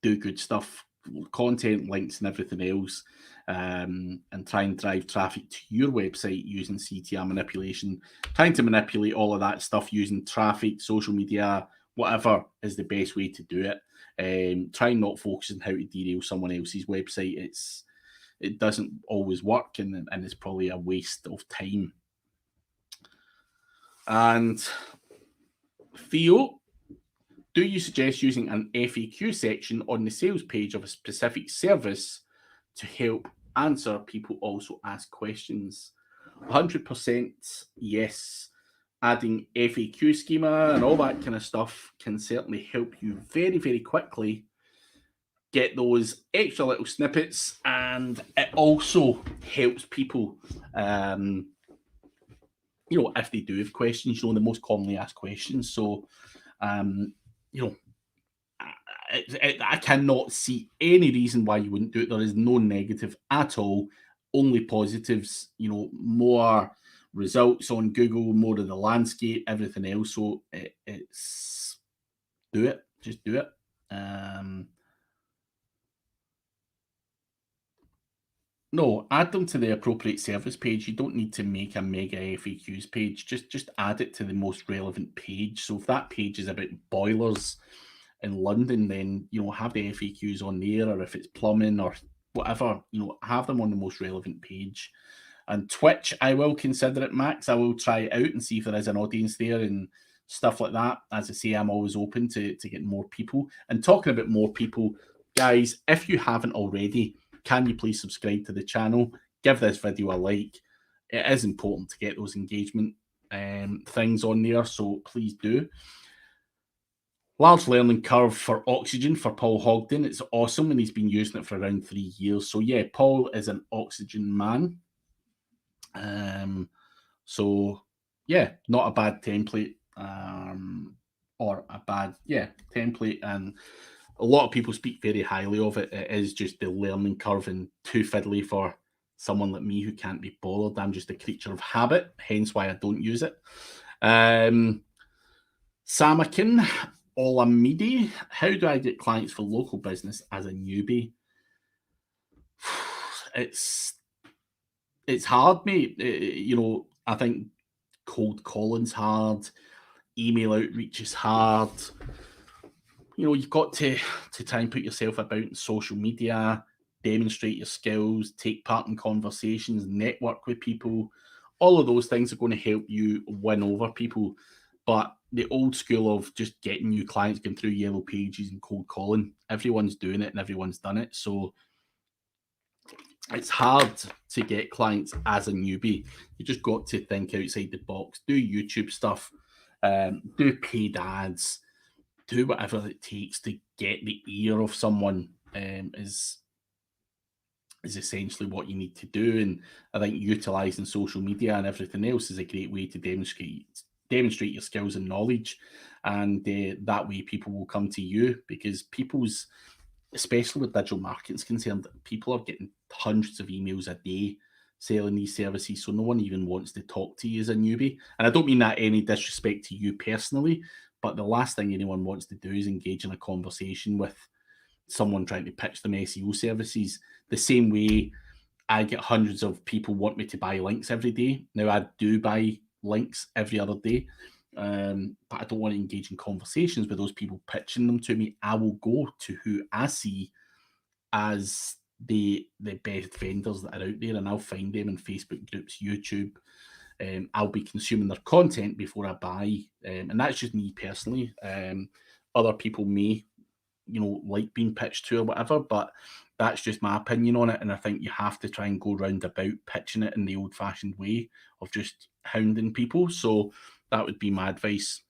do good stuff, content, links, and everything else, and try and drive traffic to your website using CTR manipulation. Trying to manipulate all of that stuff using traffic, social media, whatever is the best way to do it. Try and not focus on how to derail someone else's website. It doesn't always work, and it's probably a waste of time. And Theo, do you suggest using an FAQ section on the sales page of a specific service to help answer people also ask questions? 100% yes. Adding FAQ schema and all that kind of stuff can certainly help you very, very quickly get those extra little snippets, and it also helps people, if they do have questions, the most commonly asked questions. So, I cannot see any reason why you wouldn't do it. There is no negative at all, only positives. More results on Google, more of the landscape, everything else. So it's do it, just do it. No, add them to the appropriate service page. You don't need to make a mega FAQs page. Just add it to the most relevant page. So if that page is about boilers in London, then have the FAQs on there. Or if it's plumbing or whatever, have them on the most relevant page. And Twitch, I will consider it, Max. I will try it out and see if there is an audience there and stuff like that. As I say, I'm always open to getting more people. And talking about more people, guys, if you haven't already, can you please subscribe to the channel? Give this video a like. It is important to get those engagement things on there, so please do. Large learning curve for oxygen for Paul Hogden. It's awesome, and he's been using it for around 3 years. So yeah, Paul is an oxygen man. So yeah, not a bad template, or a bad template, and a lot of people speak very highly of it. It is just the learning curve and too fiddly for someone like me who can't be bothered. I'm just a creature of habit, hence why I don't use it. Samakin Olamide, how do I get clients for local business as a newbie? It's hard, mate. You know, I think cold calling's hard, email outreach is hard. You know, you've got to try and put yourself about in social media, demonstrate your skills, take part in conversations, network with people. All of those things are going to help you win over people. But the old school of just getting new clients going through yellow pages and cold calling, everyone's doing it and everyone's done it. So it's hard to get clients as a newbie. You just got to think outside the box, do YouTube stuff, do paid ads, do whatever it takes to get the ear of someone. Is essentially what you need to do. And I think utilizing social media and everything else is a great way to demonstrate your skills and knowledge, and that way people will come to you, because people's, especially with digital marketing is concerned, people are getting hundreds of emails a day selling these services, so no one even wants to talk to you as a newbie. And I don't mean that any disrespect to you personally, but the last thing anyone wants to do is engage in a conversation with someone trying to pitch them SEO services. The same way I get hundreds of people want me to buy links every day. Now, I do buy links every other day, but I don't want to engage in conversations with those people pitching them to me. I will go to who I see as the best vendors that are out there, and I'll find them in Facebook groups, YouTube. I'll be consuming their content before I buy, and that's just me personally. Other people may, you know, like being pitched to or whatever, but that's just my opinion on it. And I think you have to try and go round about pitching it in the old-fashioned way of just hounding people. So that would be my advice.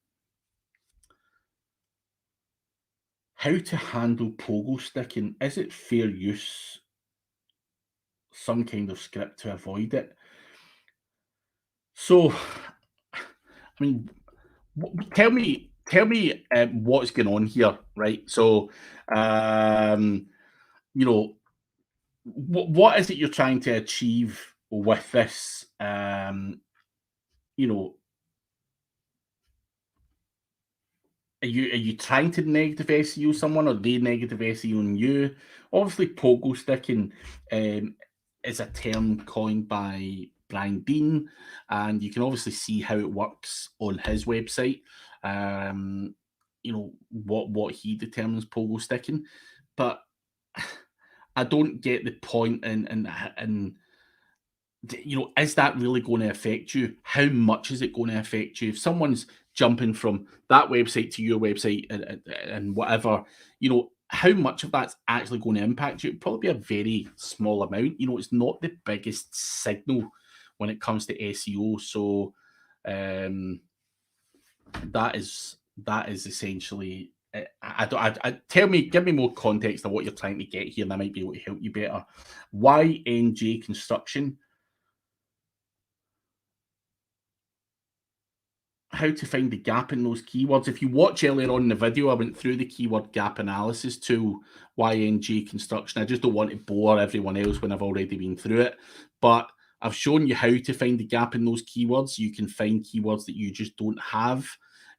How to handle pogo sticking? Is it fair use? Some kind of script to avoid it? So, I mean, tell me what's going on here, right? So, you know, what is it you're trying to achieve with this? You know, are you trying to negative SEO someone, or they negative SEO on you? Obviously, pogo sticking is a term coined by Brian Dean, and you can obviously see how it works on his website. You know what he determines pogo sticking, but I don't get the point in you know, is that really going to affect you? How much is it going to affect you? If someone's jumping from that website to your website and whatever, you know, how much of that's actually going to impact you? It'd probably be a very small amount. You know, it's not the biggest signal when it comes to SEO. So that is essentially it. Give me more context of what you're trying to get here, and I might be able to help you better. YNJ Construction. How to find the gap in those keywords. If you watch earlier on in the video, I went through the keyword gap analysis tool, YNG Construction. I just don't want to bore everyone else when I've already been through it, but I've shown you how to find the gap in those keywords. You can find keywords that you just don't have.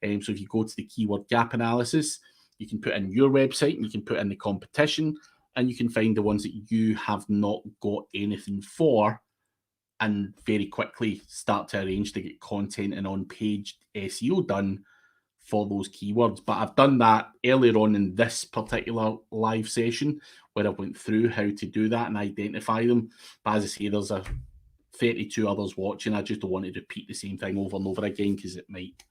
So if you go to the keyword gap analysis, you can put in your website and you can put in the competition, and you can find the ones that you have not got anything for, and very quickly start to arrange to get content and on-page SEO done for those keywords. But I've done that earlier on in this particular live session, where I went through how to do that and identify them. But as I say, there's 32 others watching. I just don't want to repeat the same thing over and over again, because it might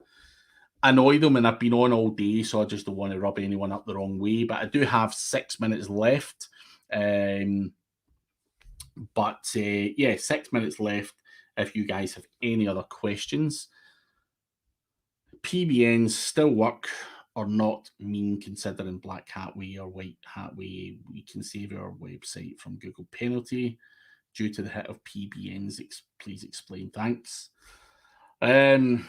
annoy them, and I've been on all day, so I just don't want to rub anyone up the wrong way. But I do have 6 minutes left. Yeah, 6 minutes left. If you guys have any other questions, Pbns still work or not mean considering black hat way or white hat way? We can save our website from Google penalty due to the hit of Pbns. Please explain. Thanks. I've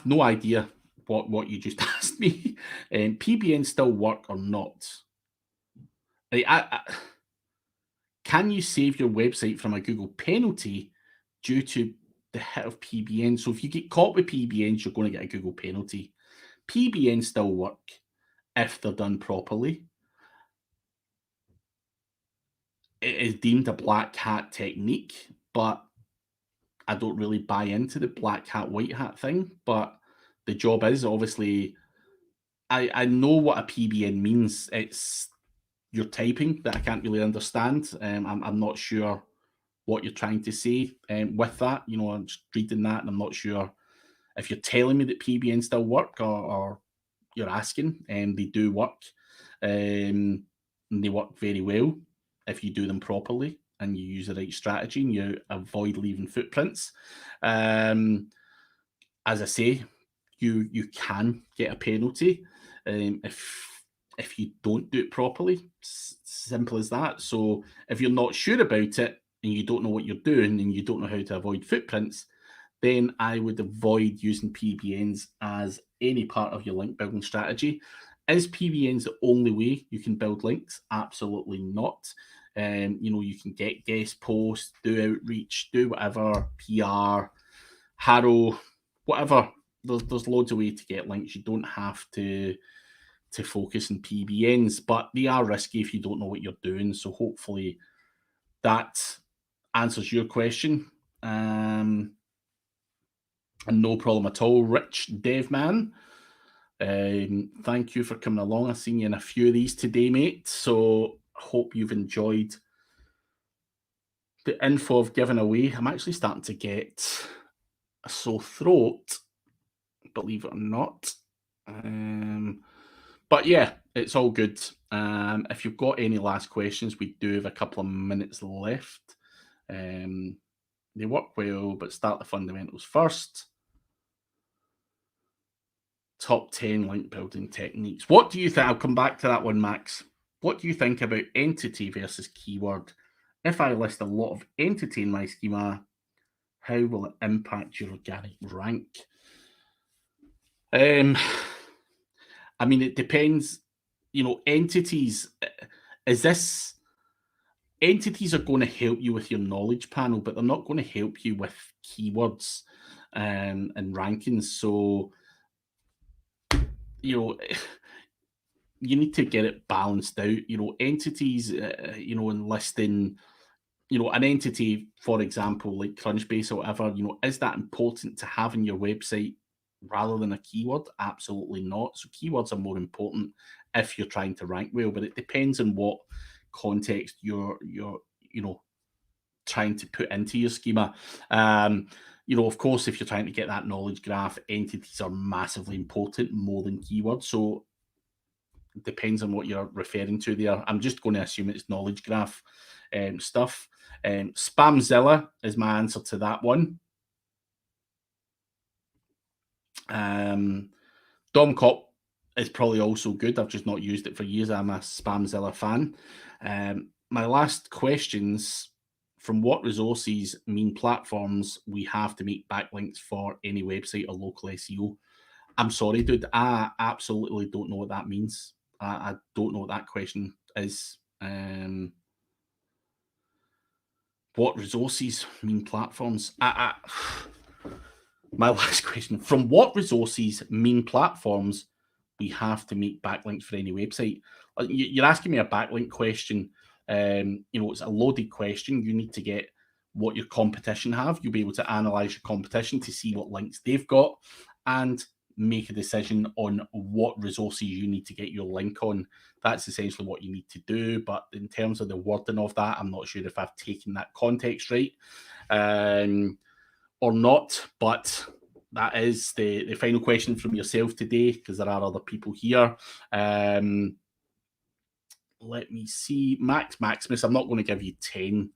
no idea what you just asked me. Pbns still work or not? Can you save your website from a Google penalty due to the hit of Pbns? So if you get caught with Pbns, you're going to get a Google penalty. Pbns still work if they're done properly. It is deemed a black hat technique, but I don't really buy into the black hat, white hat thing. But the job is obviously, I know what a Pbn means. It's your typing that I can't really understand. I'm not sure what you're trying to say with that. You know, I'm just reading that and I'm not sure if you're telling me that Pbn still work or you're asking. They do work. And they work very well if you do them properly and you use the right strategy and you avoid leaving footprints. As I say, you can get a penalty if you don't do it properly. Simple as that. So if you're not sure about it and you don't know what you're doing and you don't know how to avoid footprints, then I would avoid using Pbns as any part of your link building strategy. Is Pbns the only way you can build links? Absolutely not. You know, you can get guest posts, do outreach, do whatever, PR, Harrow, whatever. There's loads of ways to get links. You don't have to focus on Pbns, but they are risky if you don't know what you're doing. So hopefully that answers your question. And no problem at all. Rich Devman, thank you for coming along. I've seen you in a few of these today, mate. So hope you've enjoyed the info I've given away. I'm actually starting to get a sore throat, believe it or not. But yeah, it's all good. If you've got any last questions, we do have a couple of minutes left. They work well, but start the fundamentals first. Top 10 link building techniques. What do you think? I'll come back to that one, Max. What do you think about entity versus keyword? If I list a lot of entity in my schema, how will it impact your organic rank? I mean, it depends. You know, entities are going to help you with your knowledge panel, but they're not going to help you with keywords and rankings. So, you know, you need to get it balanced out. You know, entities, you know, and listing, you know, an entity, for example, like Crunchbase or whatever, you know, is that important to have in your website rather than a keyword? Absolutely not. So keywords are more important if you're trying to rank well, but it depends on what context you're you know, trying to put into your schema. You know, of course, if you're trying to get that knowledge graph, entities are massively important, more than keywords. So it depends on what you're referring to there. I'm just going to assume it's knowledge graph stuff. Spamzilla is my answer to that one. Domcop is probably also good. I've just not used it for years. I'm a Spamzilla fan. My last questions: from what resources mean platforms we have to make backlinks for any website or local SEO? I'm sorry, dude. I absolutely don't know what that means. I don't know what that question is. What resources mean platforms? My last question: from what resources mean platforms we have to make backlinks for any website? You're asking me a backlink question. You know, it's a loaded question. You need to get what your competition have. You'll be able to analyze your competition to see what links they've got and make a decision on what resources you need to get your link on. That's essentially what you need to do. But in terms of the wording of that, I'm not sure if I've taken that context right or not. But that is the final question from yourself today, because there are other people here. Let me see. Maximus, I'm not going to give you 10.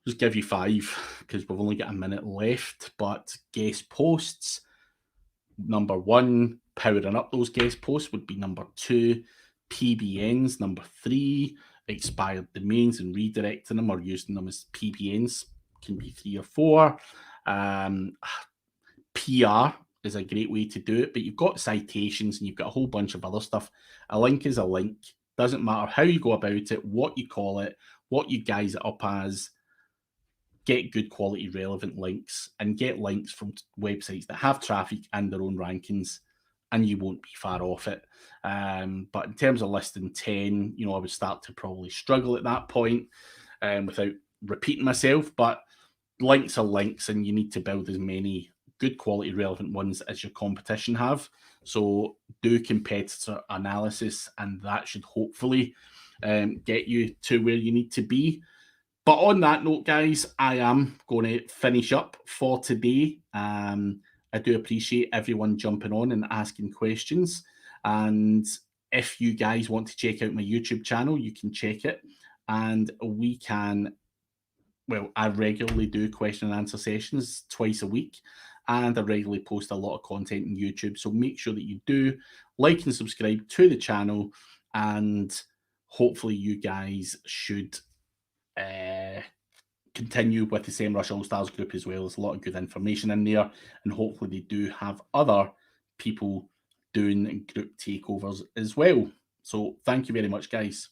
Just give you 5 because we've only got a minute left. But guest posts, number 1, powering up those guest posts would be number 2. Pbns, number 3. Expired domains and redirecting them or using them as Pbns can be 3 or 4. PR is a great way to do it, but you've got citations and you've got a whole bunch of other stuff. A link is a link. Doesn't matter how you go about it, what you call it, what you guys it up as. Get good quality relevant links and get links from websites that have traffic and their own rankings, and you won't be far off it. But in terms of listing 10, I would start to probably struggle at that point without repeating myself. But links are links, and you need to build as many good quality relevant ones as your competition have. So do competitor analysis, and that should hopefully get you to where you need to be. But on that note, guys, I am going to finish up for today. I do appreciate everyone jumping on and asking questions. And if you guys want to check out my YouTube channel, you can check it. And we can, I regularly do question and answer sessions twice a week. And I regularly post a lot of content on YouTube. So make sure that you do like and subscribe to the channel. And hopefully you guys should continue with the SEMRush All-Stars group as well. There's a lot of good information in there, and hopefully they do have other people doing group takeovers as well. So thank you very much, guys.